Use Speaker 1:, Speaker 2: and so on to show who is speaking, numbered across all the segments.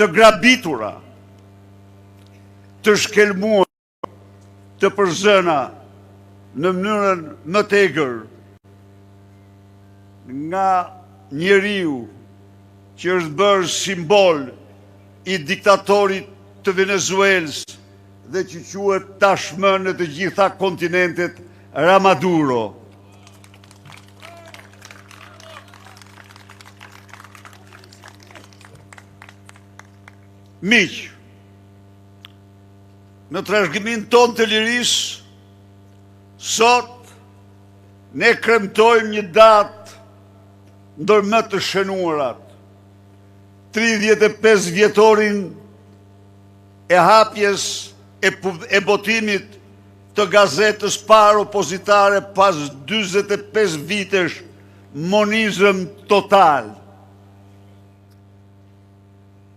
Speaker 1: të grabitura, të shkelmuar, të përzëna në mënyrën më të egër nga njeriu që është bërë simbol i diktatorit të Venezuelës dhe që quhet tashmë në të gjitha kontinentet Ramaduro. Miq, në trashëgimin ton të lirisë, sot ne kremtojmë një datë ndër më të shënuarat, 35 vjetorin e hapjes e botimit të gazetës parë opozitare pas 45 vitesh monizëm total.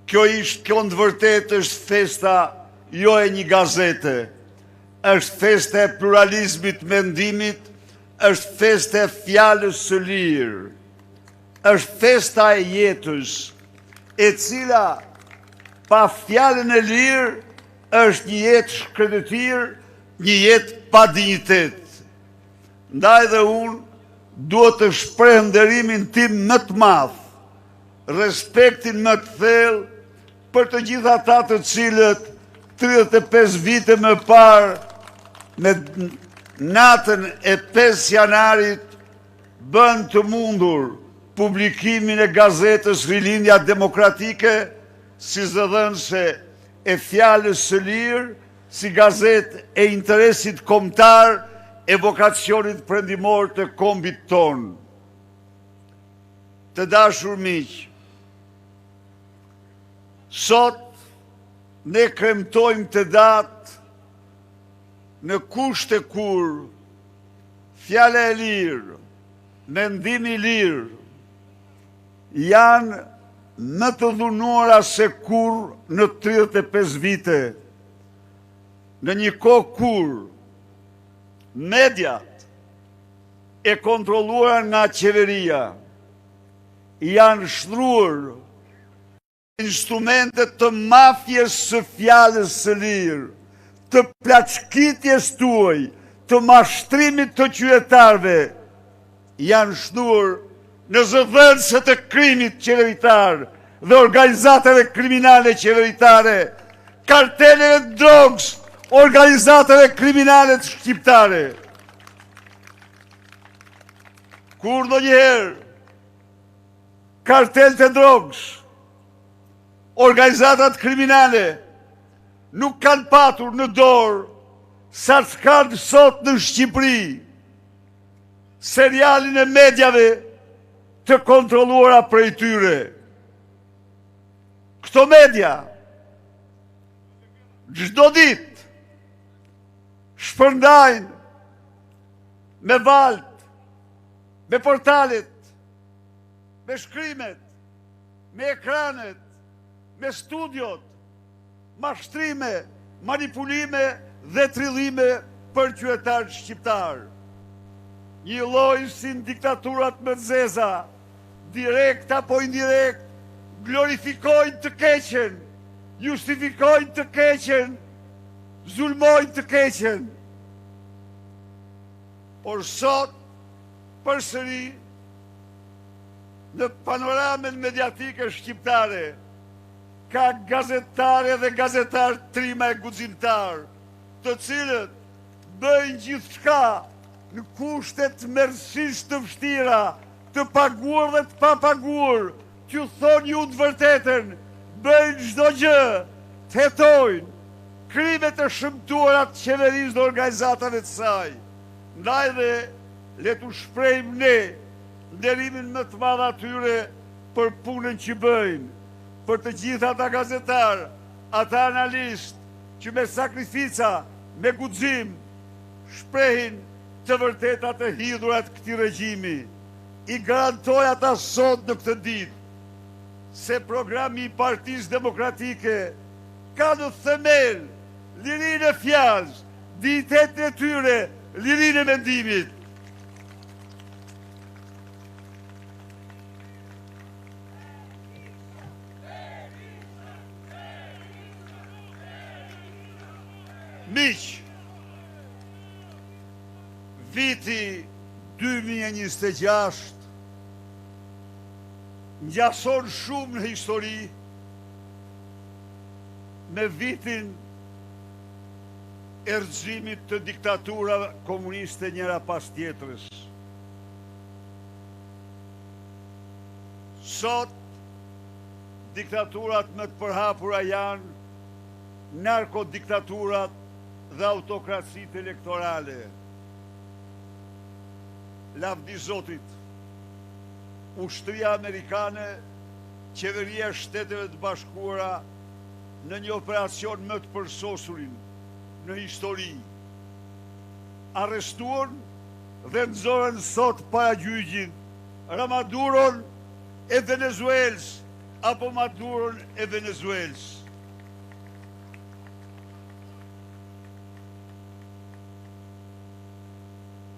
Speaker 1: Kjo në vërtet është festa jo e një gazete, është festa e pluralizmit mendimit, është festa e fjalës së lirë, është festa e jetës, e cila pa fjalën e lirë është një jetë shkredetir, një jetë pa dinjitet. Ndaj dhe unë duhet të shpreh nderimin tim më të madh, respektin më të thellë për të gjithë ata të cilët 35 vite më parë, në natën e 5 janarit, bën të mundur publikimin e gazetës Rilindja Demokratike si zëdhënëse e fjalës së lirë, si gazetë e interesit kombëtar, e vokacionit perëndimor të kombit tonë. Të dashur miq, sot ne kremtojmë të datë në kushte kur fjala e lirë, mendimi i lirë janë më të dhunuara se kur në 35 vite, në një kohë kur mediat e kontrolluara nga qeveria janë shtruar instrumentet të mafjes së fjalës së lirë, të plaçkitjes tuaj, të mashtrimit të qytetarëve, janë shtuar në zëdhënëse të krimit qeveritar dhe organizatave kriminale qeveritare, karteleve të drogës, organizatave kriminale të shqiptare. Kur ndonjëherë kartel të drogës, organizatat kriminale nuk kanë patur në dorë sa të kanë sot në Shqipëri serialin e medjave të kontrolluara prej tyre. Këto media çdo ditë shpërndajnë me valët, me portalet, me shkrimet, me ekranet, me studiot, mashtrime, manipulime dhe trillime për qytetarët shqiptar. Një lloj si në diktaturat më të zeza, direkt apo indirekt, glorifikojnë të keqen, justifikojnë të keqen, zulmojnë të keqen. Por sot, përsëri, në panoramën mediatike shqiptare, ka gazetare dhe gazetar trima e guximtar, të cilët bëjnë gjithçka në kushtet merrsisht të vështira, të paguar dhe të papaguar, që thonë ju të vërtetën, bëjnë çdo gjë, të hetojnë krimet e shëmtuara të qeverisë dhe organizatave të saj. Ndaj dhe le t'u shprehim ne nderimin më të madh atyre për punën që bëjnë, për të gjithë ata gazetar, ata analist që me sakrifica, me guxim, shprehin të vërtetat e hidhurat këtij regjimi. I garantoj ata sot në këtë ditë se programi i Partisë Demokratike ka në themel lirinë e fjalës, dinjitetin e tyre, lirinë e mendimit. Miq, viti 2026 ngjason shumë në histori me vitin e rrëzimit të diktaturave komuniste njëra pas tjetrës. Sot, diktaturat më të përhapura janë narkodiktaturat dhe autokracitë elektorale. Lavdi Zotit, Ushtria Amerikane, Qeveria e Shteteve të Bashkuara në një operacion më të përsosurin në histori, arrestuan dhe nxorën sot para gjyqit Ramaduron e Venezuelës apo Maduron e Venezuelës.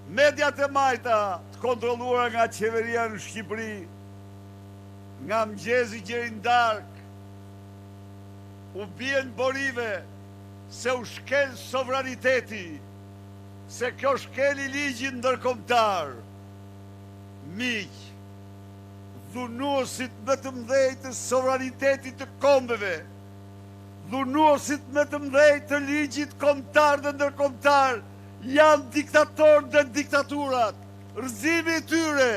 Speaker 1: Mediat e majta të kontrolluara nga qeveria në Shqipëri, nga mëngjesi deri dark, u bien borive se u shkel sovraniteti, se kjo shkeli ligjin ndërkombëtar. Miq, dhunuesit më të mëdhenj të sovranitetit të kombeve, dhunuesit më të mëdhenj të ligjit kombëtar dhe ndërkombëtar, janë diktatorë dhe diktaturat. Rrëzimi i tyre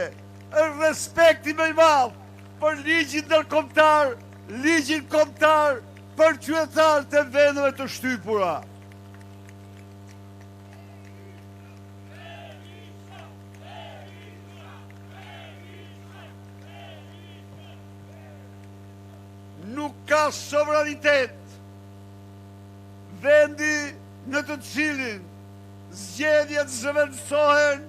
Speaker 1: është respekti më i madh për ligjin ndërkombëtar, ligjin kombëtar, për qytetarët e vendeve të shtypura. Nuk ka sovranitet vendi në të cilin zgjedhjet zëvendësohen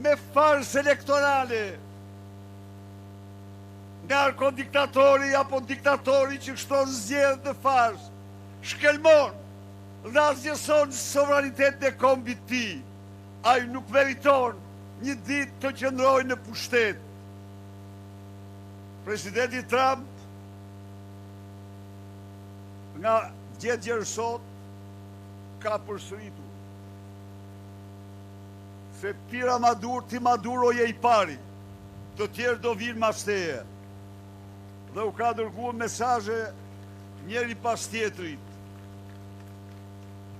Speaker 1: me farsë elektorale. Narkodiktatori apo diktatori që shton zgjedhjet në farsë, shkelmon dhe asgjëson sovranitet e kombit të tij. Ai nuk meriton një ditë të qëndrojë në pushtet. Presidenti Trump nga gjetgjer sot ka përsëritur se ti Maduro je i pari, të tjerë do vinë mas teje. Dhe u ka dërguar mesazhe njëri pas tjetrit.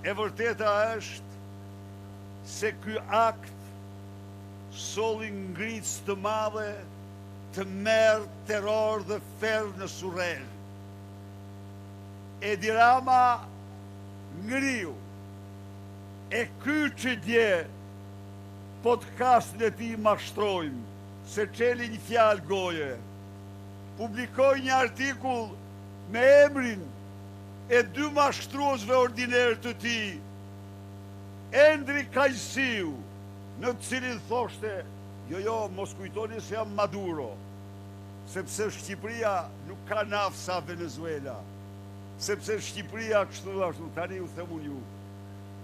Speaker 1: E vërteta është se ky akt solli ngritës të madhe të merr terror dhe ferr në Surrel. Edi Rama ngriu, e ky që dje podcastin e tij mashtrojmë, se çeli një fjalë goje, publikoi një artikull me emrin e dy mashtruesve ordiner të tij, Endri Kajsiu, në të cilin thoshte, jo, mos kujtoni se jam Maduro, sepse Shqipëria nuk ka naftë sa Venezuela, sepse Shqipëria kështu ashtu, tani u them unë ju.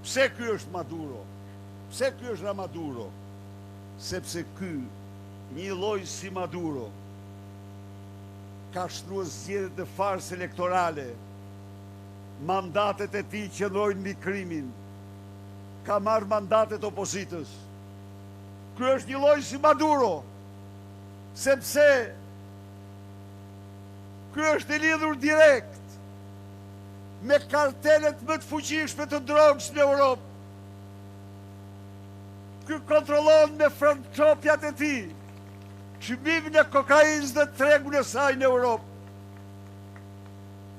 Speaker 1: Pse ky është Maduro? Pse ky është Maduro? Sepse ky, një lloj si Maduro, ka shtruar zgjedhjet e farsë elektorale, mandatet e tij qëndrojnë mbi krimin, ka marrë mandatet opozitës. Ky është një lloj si Maduro, sepse ky është i lidhur direkt me kartelet më të fuqishme të drogës në Europë. Ky kontrollon me françopjat e tij çmimin e kokainës dhe tregun e saj në Europë.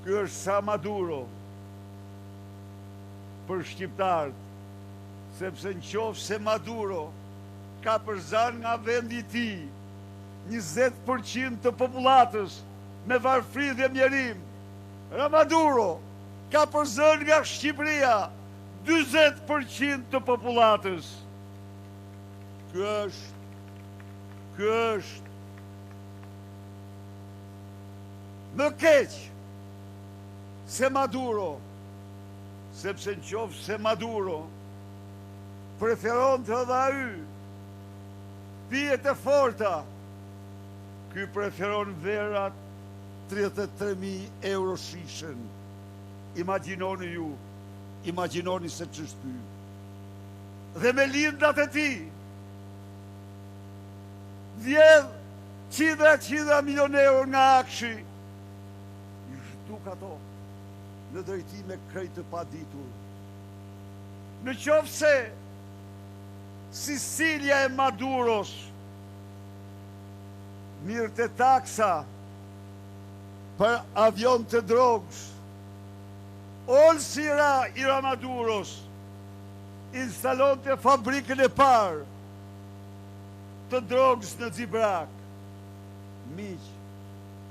Speaker 1: Ky është sa Maduro për shqiptarët, sepse nëse Maduro ka përzan nga vendi i tij 20% të popullatës me varfëri dhe mjerim, Maduro ka përzën nga Shqipëria 40% të popullatës. Ky është më keq se Maduro, sepse nëse Maduro preferon të dha pijet e forta, ky preferon verat 33.000 euro shishën. Imagjinoni ju imagjinoni se ç'është ky. Dhe me lindrat e tij vjedh qindra milion euro nga akshi. I zhduk ato në drejtime krejt të paditur. Në qoftë se Sicilia e Maduros mirë të taksa për avion të drogës, Olsira i Maduros instalon të fabrikën e parë të drogës në Xibrak. Miq,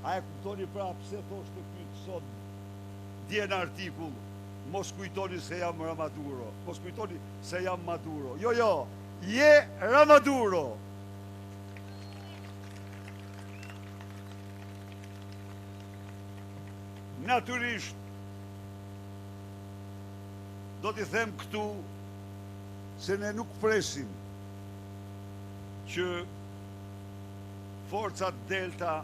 Speaker 1: a e kuptoni pra pse thoshte ky sot dje në artikull, mos kujtoni se jam Ramaduro, mos kujtoni se jam Maduro. Jo, je Ramaduro. Natyrisht, do t'i them këtu se ne nuk presim që forcat Delta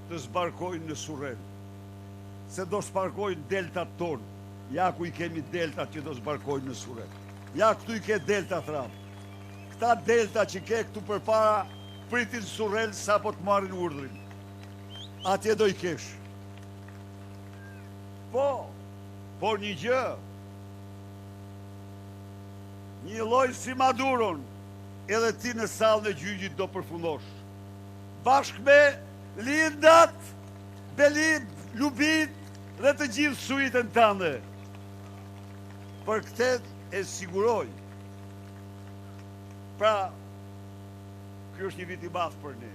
Speaker 1: të zbarkojnë në Surrel, se do zbarkojnë Deltat tonë. Ja ku i kemi Deltat që do zbarkojnë në Surrel. Ja këtu i ke Delta thram. Këta Delta që ke këtu përpara pritin Surrel sa po të marrin urdhrin. Atje do i kesh. Po një gjë, një lloj si Maduron, edhe ti në sallën e gjyqit do përfundosh. Bashkë me lindat, Belit, Lubit dhe të gjithë suitën tënde. Për këtë e siguroj. Pra, ky është një vit i madh për ne.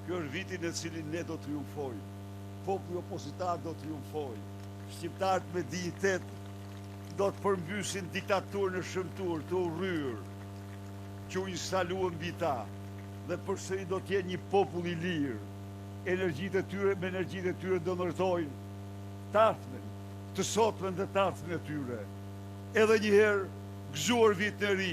Speaker 1: Ky është viti në cilin ne do triumfojmë. Populli opozitar do triumfojë. Shqiptarët me dinjitet do të përmbysin diktaturën në shëmtur, të urryer, që u instaluan mbi ta, dhe përsëri do të jenë një popull i lirë. Me energjitë e tyre do ndërtojnë tarthmen, të sotmen dhe tarthmen e tyre. Edhe një herë gëzuar vit në ri.